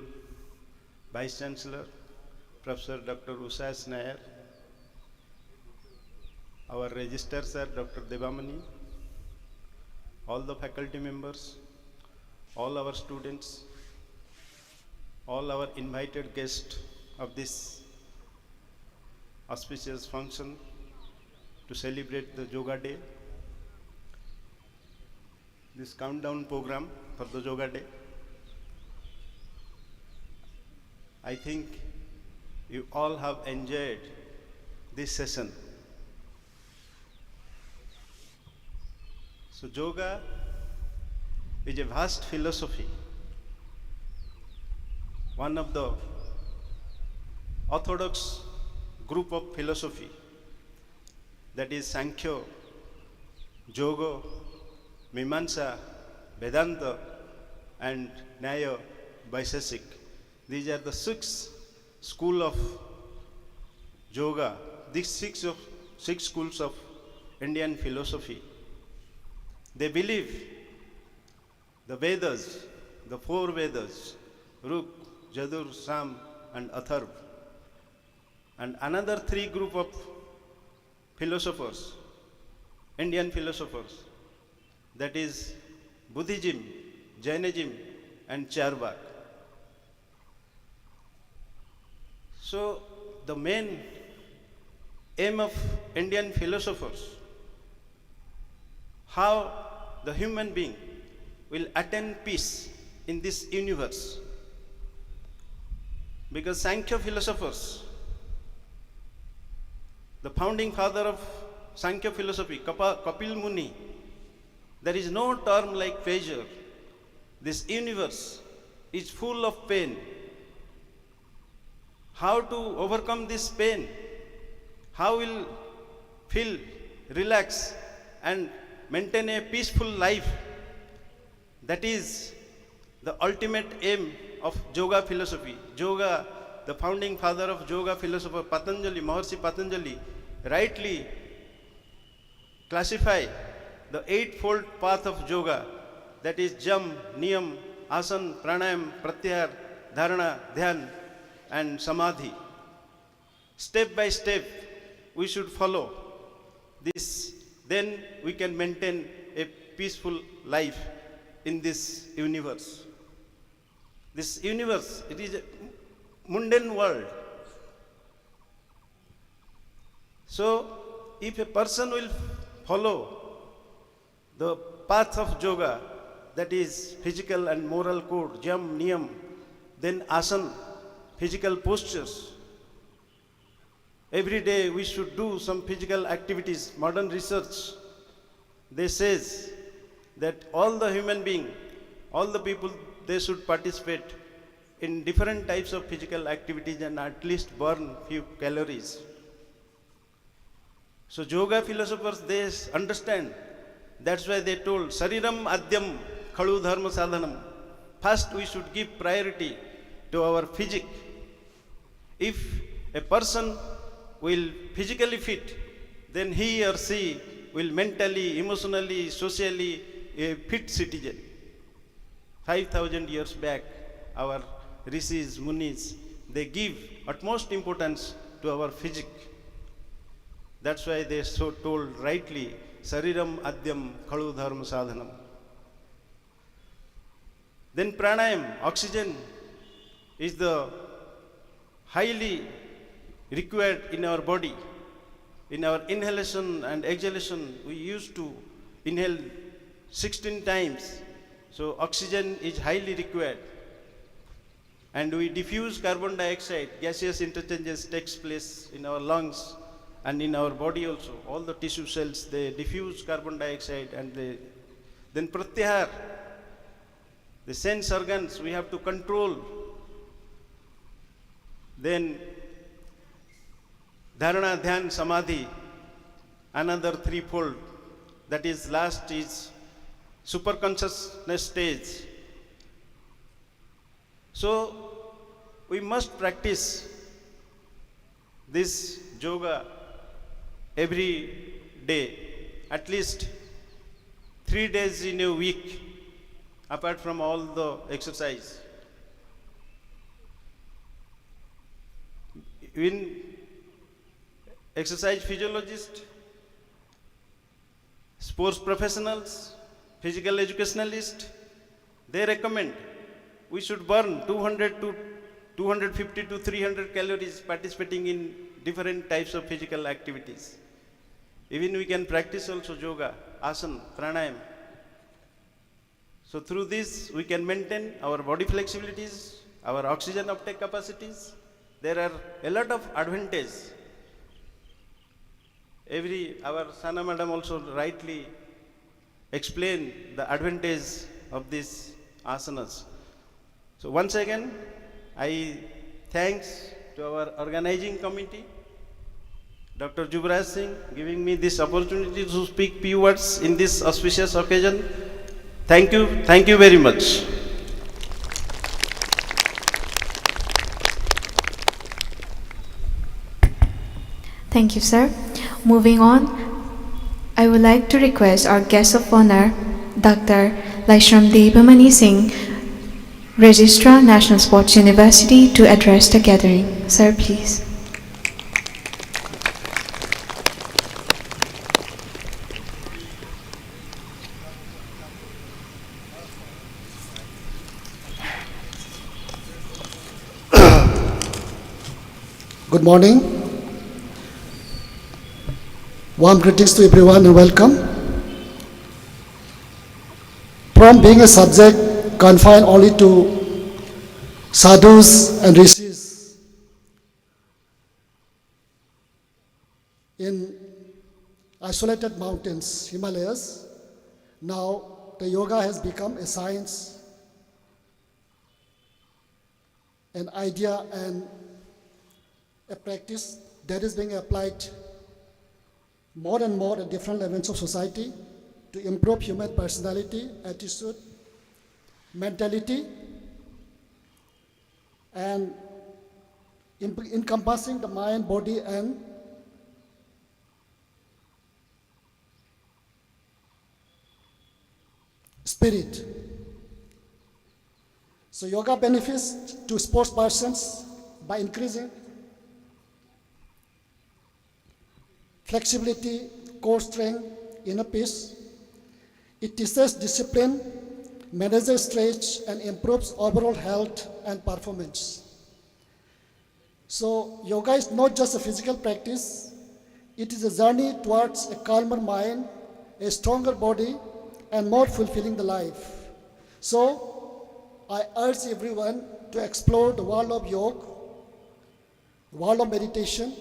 Vice Chancellor, Professor Dr. Usas Nair, our Registrar Sir Dr. Devamani, all the faculty members, all our students, all our invited guests of this auspicious function to celebrate the Yoga Day, this countdown program for the Yoga Day. I think you all have enjoyed this session. So yoga is a vast philosophy, one of the orthodox group of philosophy, that is Sankhya, Yoga, Mimamsa, Vedanta and Nyaya Vaisheshik. These are the 6 schools of yoga, these 6 schools of Indian philosophy. They believe the Vedas, the 4 Vedas, Ruk, Jadur, Sam and Atharva, and another 3 group of philosophers, Indian philosophers, that is Buddhism, Jainism and Charvak. So the main aim of Indian philosophers, how the human being will attain peace in this universe. Because Sankhya philosophers, the founding father of Sankhya philosophy, Kapil Muni, there is no term like pleasure. This universe is full of pain. How to overcome this pain? How will feel, relax and maintain a peaceful life? That is the ultimate aim of yoga philosophy. Yoga, the founding father of yoga philosopher Patanjali, Maharishi Patanjali, rightly classify the 8-fold path of yoga, that is Jam, Niyam, Asan, Pranayam, Pratyahar, Dharana, Dhyan and Samadhi. Step by step we should follow this, then we can maintain a peaceful life in this universe. This universe, it is a mundane world. So if a person will follow the path of yoga, that is physical and moral code, Jam, Niyam, then Asan, physical postures. Every day we should do some physical activities. Modern research, they says that all the human being, all the people, they should participate in different types of physical activities and at least burn few calories. So yoga philosophers, they understand. That's why they told Sariram Adyam Khalu Dharma Sadhanam. First we should give priority to our physique. If a person will physically fit, then he or she will mentally, emotionally, socially a fit citizen. 5,000 years back, our rishis, munis, they give utmost importance to our physique. That's why they so told rightly, Sariram Adyam Khalu Dharma Sadhanam. Then pranayam, oxygen, is the highly required in our body. In our inhalation and exhalation, we used to inhale 16 times. So oxygen is highly required. And we diffuse carbon dioxide, gaseous interchanges takes place in our lungs and in our body also. All the tissue cells, they diffuse carbon dioxide and then pratyahar, the sense organs we have to control. Then dharana, dhyan, samadhi, another 3-fold. That is last is super consciousness stage. So we must practice this yoga every day, at least 3 days in a week, apart from all the exercise. Even exercise physiologists, sports professionals, physical educationalists, they recommend we should burn 200 to 250 to 300 calories participating in different types of physical activities. Even we can practice also yoga, asana, pranayam. So through this we can maintain our body flexibilities, our oxygen uptake capacities. There are a lot of advantages. Our Sana madam also rightly explained the advantage of these asanas. So once again, I thanks to our organizing committee, Dr. Jubraj Singh, giving me this opportunity to speak few words in this auspicious occasion. Thank you very much. Thank you, sir. Moving on, I would like to request our guest of honor, Dr. Laishram Devamani Singh, Registrar, National Sports University, to address the gathering. Sir, please. Good morning. Warm greetings to everyone and welcome. From being a subject confined only to sadhus and rishis in isolated mountains, Himalayas, now the yoga has become a science, an idea, and a practice that is being applied more and more at different levels of society to improve human personality, attitude, mentality, and encompassing the mind, body, and spirit. So yoga benefits to sports persons by increasing flexibility, core strength, inner peace. It teaches discipline, manages stress, and improves overall health and performance. So yoga is not just a physical practice, it is a journey towards a calmer mind, a stronger body, and more fulfilling the life. So I urge everyone to explore the world of yoga, the world of meditation.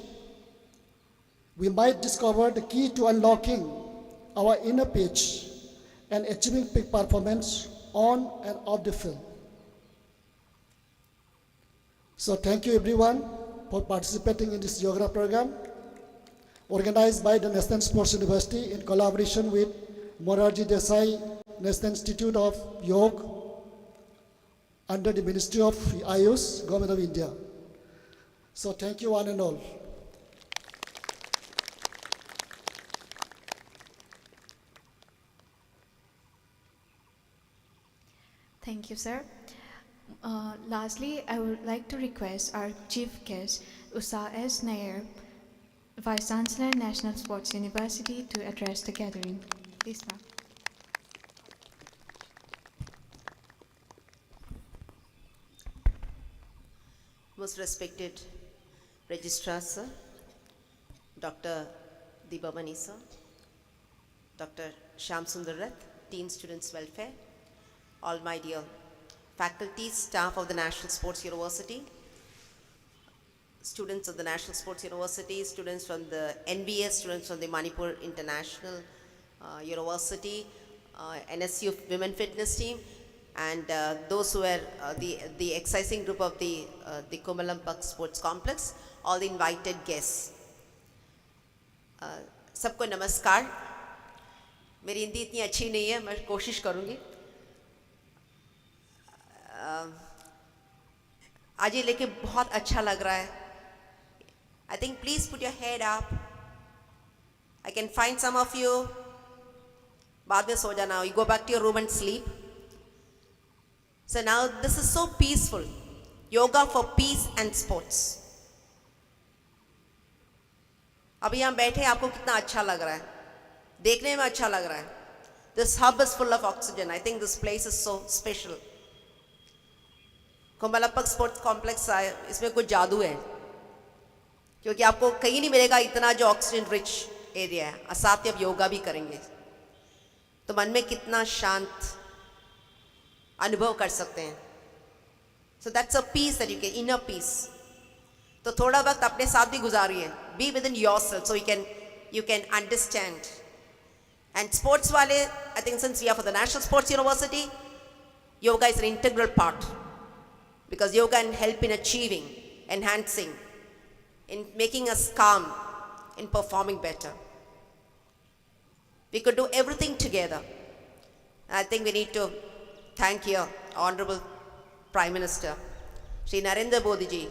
We might discover the key to unlocking our inner peace and achieving peak performance on and off the field. So thank you everyone for participating in this yoga program organized by the National Sports University in collaboration with Morarji Desai National Institute of Yoga under the Ministry of Ayush, Government of India. So thank you one and all. Thank you, sir. Lastly, I would like to request our chief guest, Usa S. Nair, Vice Chancellor, National Sports University, to address the gathering. Please, ma'am. Most respected Registrar Sir, Dr. Devamani Sir, Dr. Shyam Sundar Rath, Team Students Welfare, all my dear faculty, staff of the National Sports University, students of the National Sports University, students from the NBS, students from the Manipur International University, NSU Women Fitness Team, and those who were the exercising group of the Kumalampak Sports Complex, all the invited guests. सबको नमस्कार. मेरी हिंदी इतनी अच्छी नहीं है, मैं कोशिश करूँगी. आज ये लेके बहुत अच्छा लग रहा है. I think please put your head up. I can find some of you. बाद में सो जाना. You go back to your room and sleep. So now this is so peaceful. Yoga for peace and sports. अभी यहाँ बैठे आपको कितना अच्छा लग रहा है, देखने में अच्छा लग रहा है. This hub is full of oxygen. I think this place is so special. कोमलापक स्पोर्ट्स कॉम्प्लेक्स है, इसमें कुछ जादू है, क्योंकि आपको कहीं नहीं मिलेगा इतना जो ऑक्सीजन रिच एरिया है. और साथ ही आप योगा भी करेंगे तो मन में कितना शांत अनुभव कर सकते हैं. So that's a peace that you can, inner peace. तो थोड़ा वक्त अपने साथ भी गुजारिए. Be within yourself so you can understand. And sports वाले, I think since we are for the national sports university, yoga is an integral part, because yoga can help in achieving, enhancing, in making us calm, in performing better. We could do everything together. I think we need to thank here Honorable Prime Minister Shri Narendra Modi ji,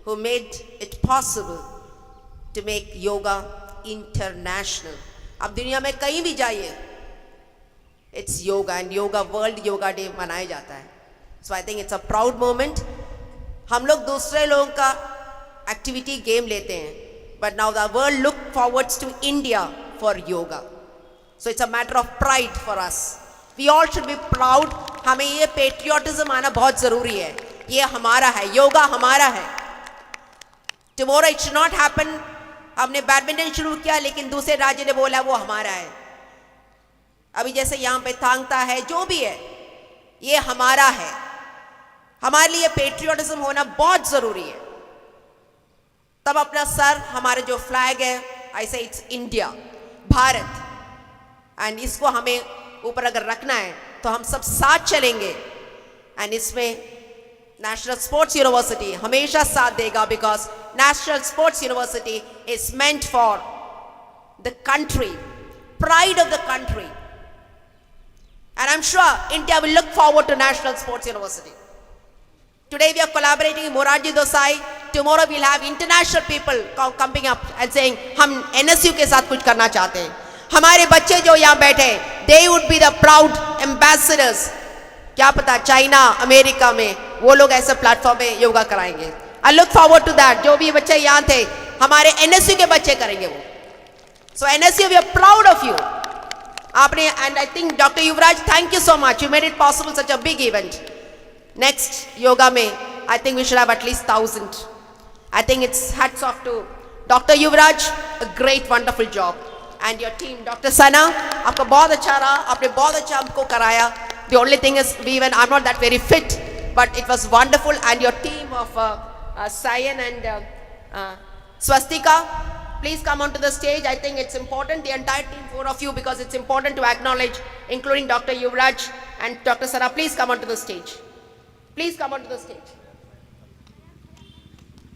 who made it possible to make yoga international. अब दुनिया में कहीं भी जाइए, it's yoga, and yoga world yoga day मनाया जाता है. So I think it's a proud moment. हम लोग दूसरे लोगों का एक्टिविटी गेम लेते हैं, but now the world look forwards to India for yoga. So it's a matter of pride for us. We all should be proud. हमें ये patriotism आना बहुत ज़रूरी है. ये हमारा है, योगा हमारा है. Tomorrow it should not happen. हमने बैडमिंटन शुरू किया लेकिन दूसरे राज्य ने बोला वो हमारा है. अभी जैसे यहाँ पे थांगता है, जो भी है ये हमारा है. हमारे लिए पेट्रियोटिज्म होना बहुत जरूरी है. तब अपना सर, हमारे जो फ्लैग है, ऐसे इट्स इंडिया, भारत, एंड इसको हमें ऊपर अगर रखना है तो हम सब साथ चलेंगे. एंड इसमें नेशनल स्पोर्ट्स यूनिवर्सिटी हमेशा साथ देगा, because national sports university is meant for the country, pride of the country. And I'm sure India will look forward to National Sports University. Today we are collaborating with Morarji Desai. Tomorrow we'll have international people coming up and saying, हम NSU के साथ कुछ करना चाहते हैं. हमारे बच्चे जो यहाँ बैठे हैं, they would be the proud ambassadors. क्या पता चाइना, अमेरिका में वो लोग ऐसे प्लेटफॉर्म पे योगा कराएंगे. I look forward to that. जो भी बच्चे यहाँ थे, हमारे NSU के बच्चे करेंगे वो. So NSU, we are proud of you. आपने, and I think Dr. Yuvraj, thank you so much. You made it possible, such a big event. Next yoga में, I think we should have at least 1,000. I think it's hats off to Dr. Yuvraj, a great, wonderful job. And your team, Dr. Sana, आपका बहुत अच्छा रहा, आपने बहुत अच्छा हमको कराया. The only thing is, I'm not that very fit, but it was wonderful. And your team of Sayan and Swastika, please come onto the stage. I think it's important, the entire team, 4 of you, because it's important to acknowledge, including Dr. Yuvraj and Dr. Sana. Please come onto the stage. Please come onto the stage.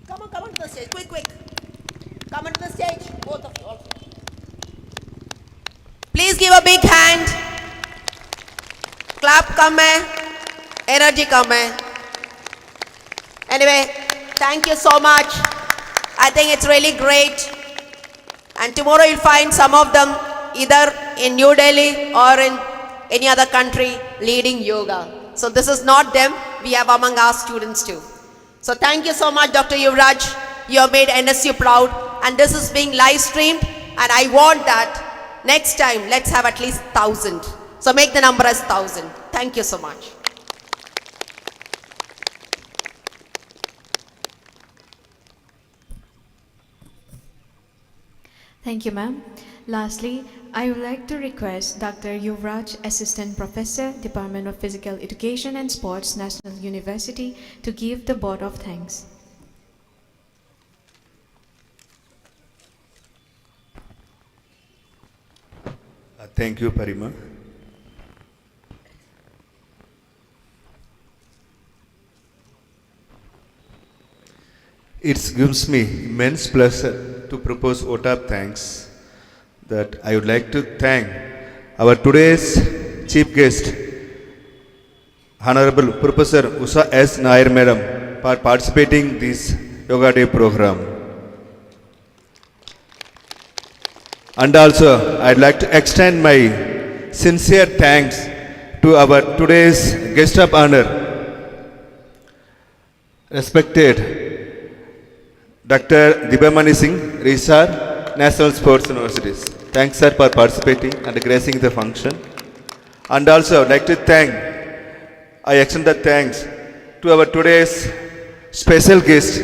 Come onto the stage, quick. Come onto the stage, both of you also. Please give a big hand. Clap कम है, energy कम है. Anyway, thank you so much. I think it's really great. And tomorrow you'll find some of them either in New Delhi or in any other country leading yoga. So this is not them, we have among our students too. So thank you so much, Dr. Yuvraj. You have made NSU proud, and this is being live streamed, and I want that next time, let's have at least 1,000. So make the number as 1,000. Thank you so much. Thank you, ma'am. Lastly, I would like to request Dr. Yuvraj, Assistant Professor, Department of Physical Education and Sports, National University, to give the vote of thanks. Thank you, Parima. It gives me immense pleasure to propose vote of thanks that I would like to thank our today's chief guest, Honorable Professor Usha S. Nair Madam, for participating in this Yoga Day program. And also, I'd like to extend my sincere thanks to our today's guest of honor, respected Dr. Dibamani Singh Risar, National Sports Universities. Thanks, sir, for participating and gracing the function. And also, I would like to I extend the thanks to our today's special guest,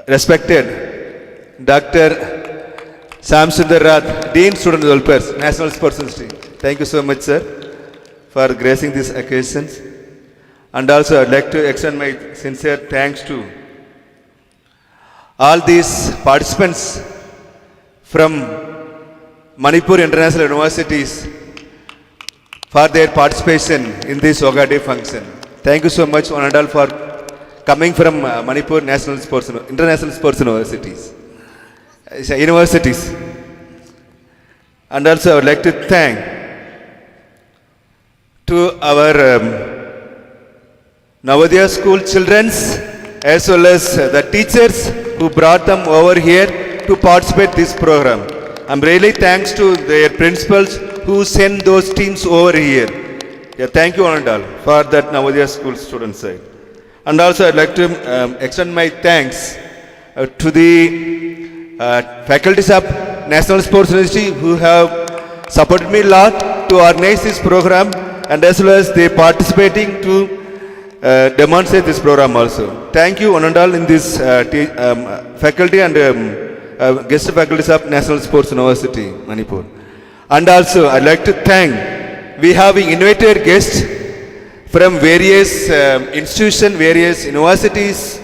respected Dr. Sam Sundar Rath, Dean Student Welfare, National Sports University. Thank you so much, sir, for gracing these occasions. And also, I would like to extend my sincere thanks to all these participants from Manipur International Universities for their participation in this Yoga Day function. Thank you so much, one and all, for coming from Manipur International Sports Universities. And also, I would like to thank to our Navodaya school childrens as well as the teachers who brought them over here to participate this program. I'm really thanks to their principals who sent those teams over here. Yeah, thank you, one and all, for that Navodaya school student side. And also, I'd like to extend my thanks to the faculties of National Sports University who have supported me a lot to organize this program, and as well as they participating to demonstrate this program also. Thank you, one and all, in this faculty and guest faculties of National Sports University, Manipur. And also, I'd like to thank, we have invited guests from various institutions, various universities,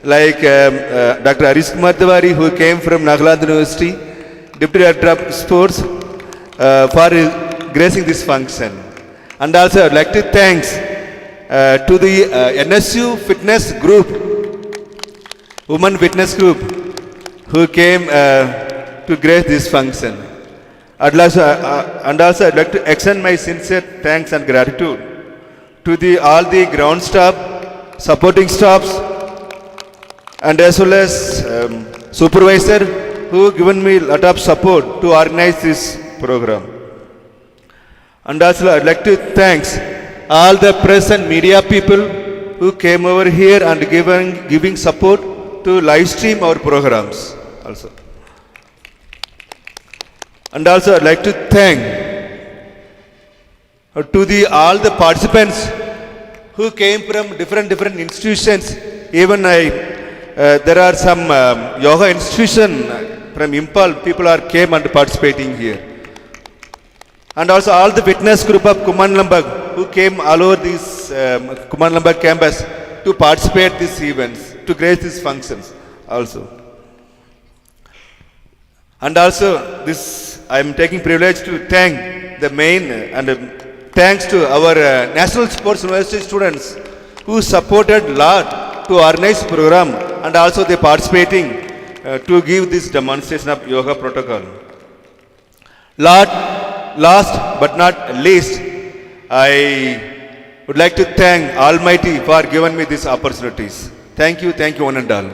like Dr. Arish Kumar Tiwari, who came from Nagaland University, Deputy Director of Sports, for gracing this function. And also, I'd like to thank to the NSU Fitness Group, Women Fitness Group, who came to grace this function. And also, I'd like to extend my sincere thanks and gratitude to all the ground staff, supporting staffs, and as well as supervisor who given me a lot of support to organize this program. And also, I'd like to thank all the press and media people who came over here and giving support to live stream our programs also. And also, I'd like to thank to all the participants who came from different institutions. Even there are some yoga institution from Impal, people came and participating here. And also all the fitness group of Kumanlambag who came all over this Kumanlambag campus to participate these events, to grace these functions also. And also, I am taking privilege to thank the main and thanks to our National Sports University students who supported a lot to organize the program, and also they participating to give this demonstration of yoga protocol. Last but not least, I would like to thank Almighty for giving me these opportunities. Thank you, one and all.